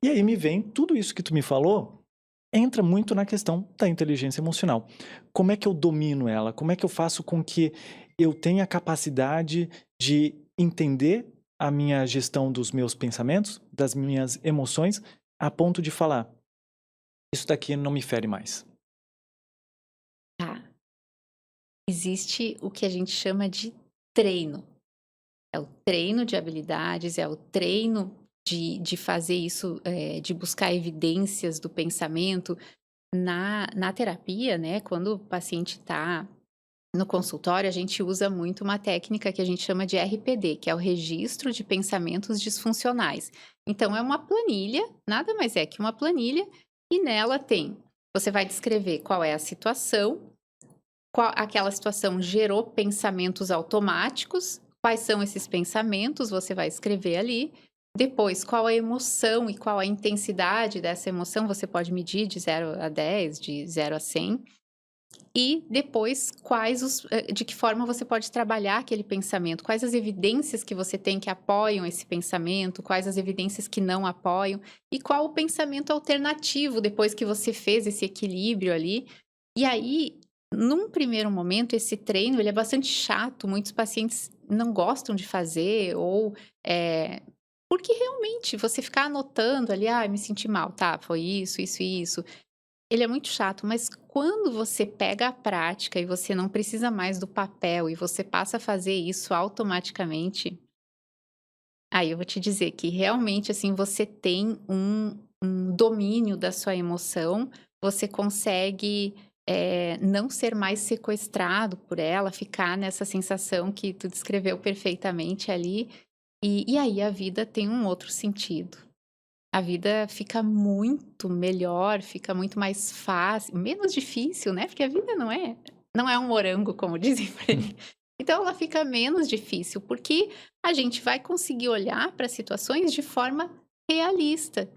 E aí me vem tudo isso que tu me falou, entra muito na questão da inteligência emocional. Como é que eu domino ela? Como é que eu faço com que eu tenha a capacidade de entender a minha gestão dos meus pensamentos, das minhas emoções, a ponto de falar: "Isso daqui não me fere mais"? Tá. Existe o que a gente chama de treino. É o treino de habilidades, é o treino de fazer isso, de buscar evidências do pensamento. Na terapia, né, quando o paciente está no consultório, a gente usa muito uma técnica que a gente chama de RPD, que é o registro de pensamentos disfuncionais. Então é uma planilha, nada mais é que uma planilha, e nela tem você vai descrever qual é a situação, qual aquela situação gerou pensamentos automáticos, quais são esses pensamentos, você vai escrever ali. Depois, qual a emoção e qual a intensidade dessa emoção, você pode medir de 0 a 10, de 0 a 100. E depois, de que forma você pode trabalhar aquele pensamento, quais as evidências que você tem que apoiam esse pensamento, quais as evidências que não apoiam, e qual o pensamento alternativo depois que você fez esse equilíbrio ali. E aí, num primeiro momento, esse treino ele é bastante chato, muitos pacientes não gostam de fazer ou, porque realmente você ficar anotando ali: "Ah, me senti mal, tá, foi isso, isso e isso". Ele é muito chato, mas quando você pega a prática e você não precisa mais do papel e você passa a fazer isso automaticamente, aí eu vou te dizer que realmente, assim, você tem um domínio da sua emoção, você consegue, não ser mais sequestrado por ela, ficar nessa sensação que tu descreveu perfeitamente ali, e aí a vida tem um outro sentido. A vida fica muito melhor, fica muito mais fácil, menos difícil, né, porque a vida não é um morango, como dizem por aí. Então ela fica menos difícil, porque a gente vai conseguir olhar para situações de forma realista.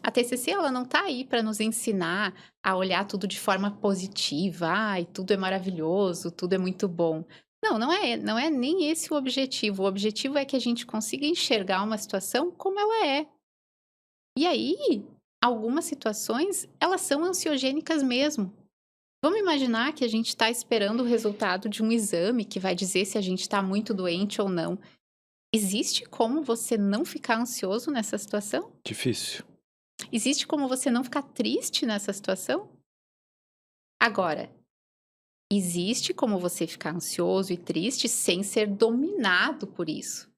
A TCC ela não está aí para nos ensinar a olhar tudo de forma positiva, "Ai, tudo é maravilhoso, tudo é muito bom". Não é nem esse o objetivo é que a gente consiga enxergar uma situação como ela é. E aí, algumas situações, elas são ansiogênicas mesmo. Vamos imaginar que a gente está esperando o resultado de um exame que vai dizer se a gente está muito doente ou não. Existe como você não ficar ansioso nessa situação? Difícil. Existe como você não ficar triste nessa situação? Agora, existe como você ficar ansioso e triste sem ser dominado por isso.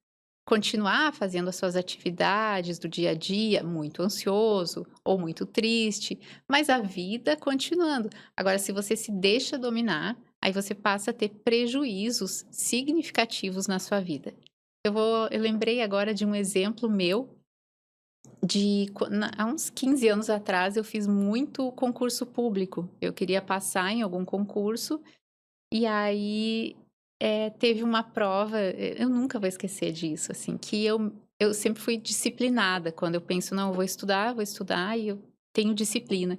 Continuar fazendo as suas atividades do dia a dia, muito ansioso ou muito triste, mas a vida continuando. Agora, se você se deixa dominar, aí você passa a ter prejuízos significativos na sua vida. Eu lembrei agora de um exemplo meu há uns 15 anos atrás eu fiz muito concurso público. Eu queria passar em algum concurso e aí, teve uma prova, eu nunca vou esquecer disso, assim, que eu sempre fui disciplinada, quando eu penso: "Não, eu vou estudar e eu tenho disciplina".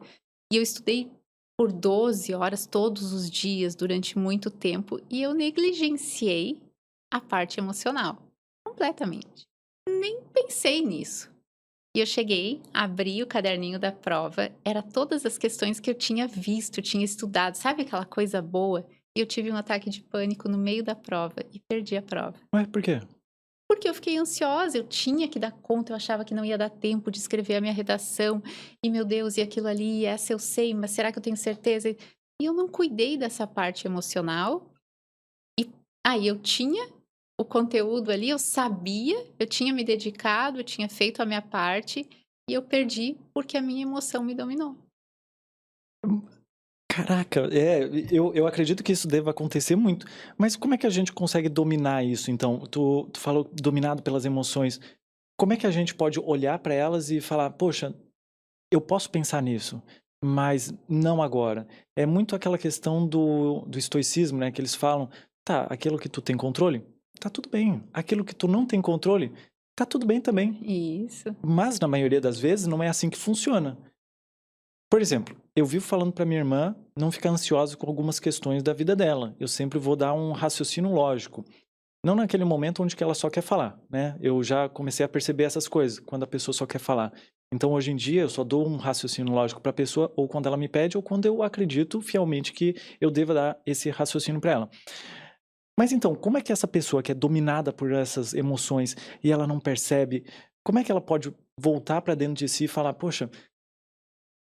E eu estudei por 12 horas todos os dias, durante muito tempo, e eu negligenciei a parte emocional, completamente. Nem pensei nisso. E eu cheguei, abri o caderninho da prova, era todas as questões que eu tinha visto, tinha estudado, sabe aquela coisa boa? E eu tive um ataque de pânico no meio da prova e perdi a prova. Ué, por quê? Porque eu fiquei ansiosa, eu tinha que dar conta, eu achava que não ia dar tempo de escrever a minha redação. E meu Deus, e aquilo ali, essa eu sei, mas será que eu tenho certeza? E eu não cuidei dessa parte emocional. E aí eu tinha o conteúdo ali, eu sabia, eu tinha me dedicado, eu tinha feito a minha parte e eu perdi porque a minha emoção me dominou. Caraca, eu acredito que isso deva acontecer muito, mas como é que a gente consegue dominar isso então? Tu falou dominado pelas emoções, como é que a gente pode olhar para elas e falar: "Poxa, eu posso pensar nisso, mas não agora"? É muito aquela questão do estoicismo, né, que eles falam: "Tá, aquilo que tu tem controle, tá tudo bem, aquilo que tu não tem controle, tá tudo bem também", Isso. mas na maioria das vezes não é assim que funciona. Por exemplo, eu vivo falando para minha irmã não ficar ansiosa com algumas questões da vida dela. Eu sempre vou dar um raciocínio lógico. Não naquele momento onde que ela só quer falar, né? Eu já comecei a perceber essas coisas, quando a pessoa só quer falar. Então, hoje em dia, eu só dou um raciocínio lógico para a pessoa ou quando ela me pede ou quando eu acredito fielmente que eu deva dar esse raciocínio para ela. Mas então, como é que essa pessoa que é dominada por essas emoções e ela não percebe, como é que ela pode voltar para dentro de si e falar: "Poxa,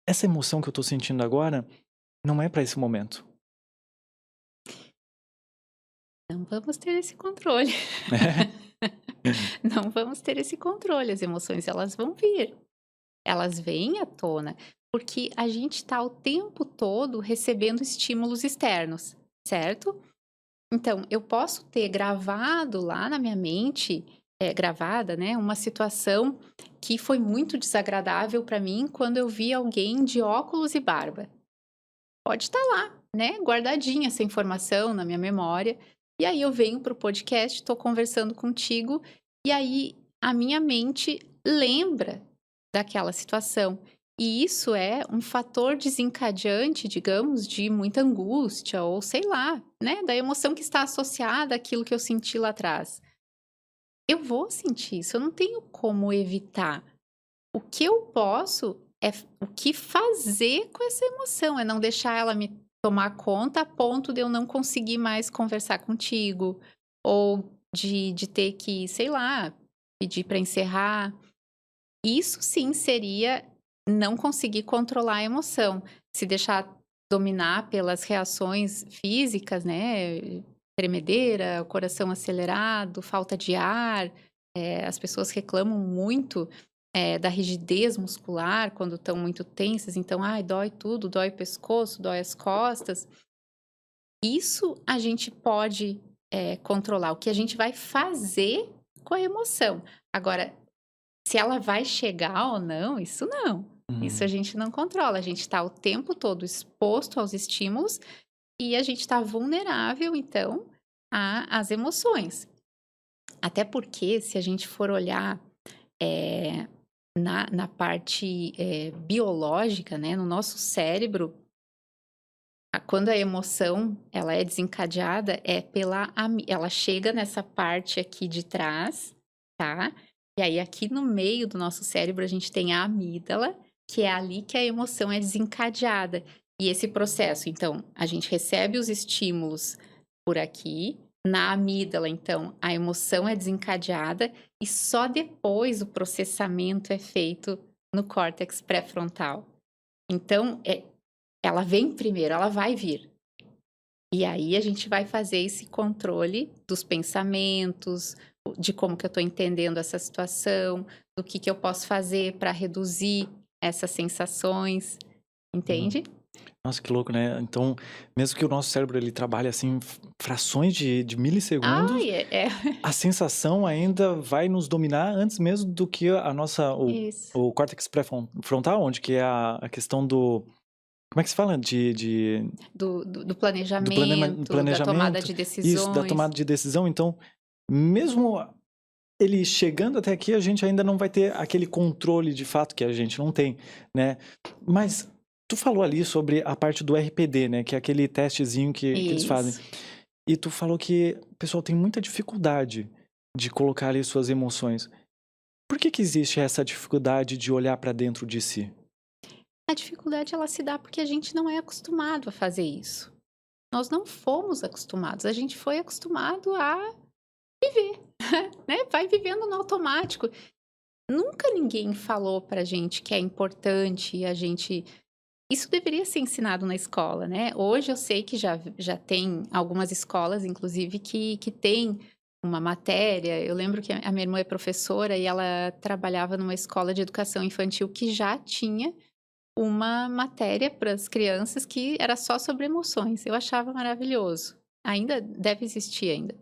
essa emoção que eu estou sentindo agora não é para esse momento"? Não vamos ter esse controle. Não vamos ter esse controle. As emoções, elas vão vir. Elas vêm à tona, porque a gente está o tempo todo recebendo estímulos externos, certo? Então, eu posso ter gravado lá na minha mente, gravada, né, uma situação que foi muito desagradável para mim quando eu vi alguém de óculos e barba. Pode estar lá, né, guardadinha essa informação na minha memória. E aí eu venho para o podcast, estou conversando contigo, e aí a minha mente lembra daquela situação. E isso é um fator desencadeante, digamos, de muita angústia, ou sei lá, né, da emoção que está associada àquilo que eu senti lá atrás. Eu vou sentir isso, eu não tenho como evitar. O que eu posso o que fazer com essa emoção, é não deixar ela me tomar conta a ponto de eu não conseguir mais conversar contigo, ou de ter que, sei lá, pedir para encerrar. Isso sim seria não conseguir controlar a emoção, se deixar dominar pelas reações físicas, né, tremedeira, coração acelerado, falta de ar. As pessoas reclamam muito, da rigidez muscular quando estão muito tensas, então, ai, dói tudo, dói o pescoço, dói as costas. Isso a gente pode, controlar, o que a gente vai fazer com a emoção. Agora, se ela vai chegar ou não, isso não. Isso a Hum. gente não controla, a gente está o tempo todo exposto aos estímulos e a gente está vulnerável, então, às emoções. Até porque, se a gente for olhar, eh, na parte, biológica, né, no nosso cérebro, quando a emoção ela é desencadeada, é ela chega nessa parte aqui de trás, tá? E aí aqui no meio do nosso cérebro a gente tem a amígdala, que é ali que a emoção é desencadeada. E esse processo, então, a gente recebe os estímulos por aqui, na amígdala, então, a emoção é desencadeada e só depois o processamento é feito no córtex pré-frontal. Então, ela vem primeiro, ela vai vir. E aí a gente vai fazer esse controle dos pensamentos, de como que eu estou entendendo essa situação, do que eu posso fazer para reduzir essas sensações, Hum. entende? Nossa, que louco, né? Então, mesmo que o nosso cérebro ele trabalhe assim frações de milissegundos, Ai, a sensação ainda vai nos dominar antes mesmo do que a nossa isso. o córtex pré-frontal, onde que é a questão do como é que se fala? Do Do planejamento, da tomada planejamento, de isso, da decisões. tomada de decisão. Então, mesmo ele chegando até aqui, a gente ainda não vai ter aquele controle de fato que a gente não tem, né. Mas tu falou ali sobre a parte do RPD, né, que é aquele testezinho que eles fazem. Isso. E tu falou que o pessoal tem muita dificuldade de colocar ali suas emoções. Por que que existe essa dificuldade de olhar para dentro de si? A dificuldade ela se dá porque a gente não é acostumado a fazer isso. Nós não fomos acostumados, a gente foi acostumado a viver, né, vai vivendo no automático. Nunca ninguém falou pra gente que é importante a gente isso deveria ser ensinado na escola, né. Hoje eu sei que já tem algumas escolas, inclusive, que tem uma matéria. Eu lembro que a minha irmã é professora e ela trabalhava numa escola de educação infantil que já tinha uma matéria para as crianças que era só sobre emoções. Eu achava maravilhoso. Ainda deve existir ainda.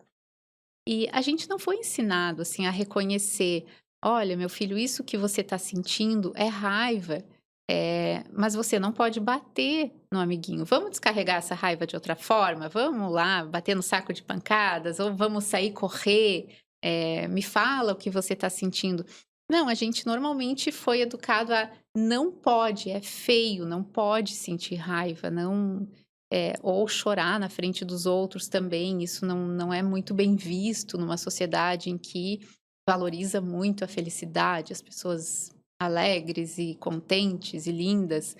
E a gente não foi ensinado, assim, a reconhecer: "Olha, meu filho, isso que você está sentindo é raiva, mas você não pode bater no amiguinho. Vamos descarregar essa raiva de outra forma? Vamos lá bater no saco de pancadas ou vamos sair correr? Me fala o que você está sentindo". Não, a gente normalmente foi educado a: "Não pode, é feio, não pode sentir raiva, não". Ou chorar na frente dos outros também, isso não é muito bem visto numa sociedade em que valoriza muito a felicidade, as pessoas alegres e contentes e lindas.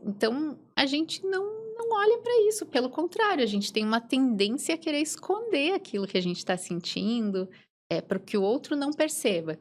Então a gente não olha para isso, pelo contrário, a gente tem uma tendência a querer esconder aquilo que a gente está sentindo, para que o outro não perceba.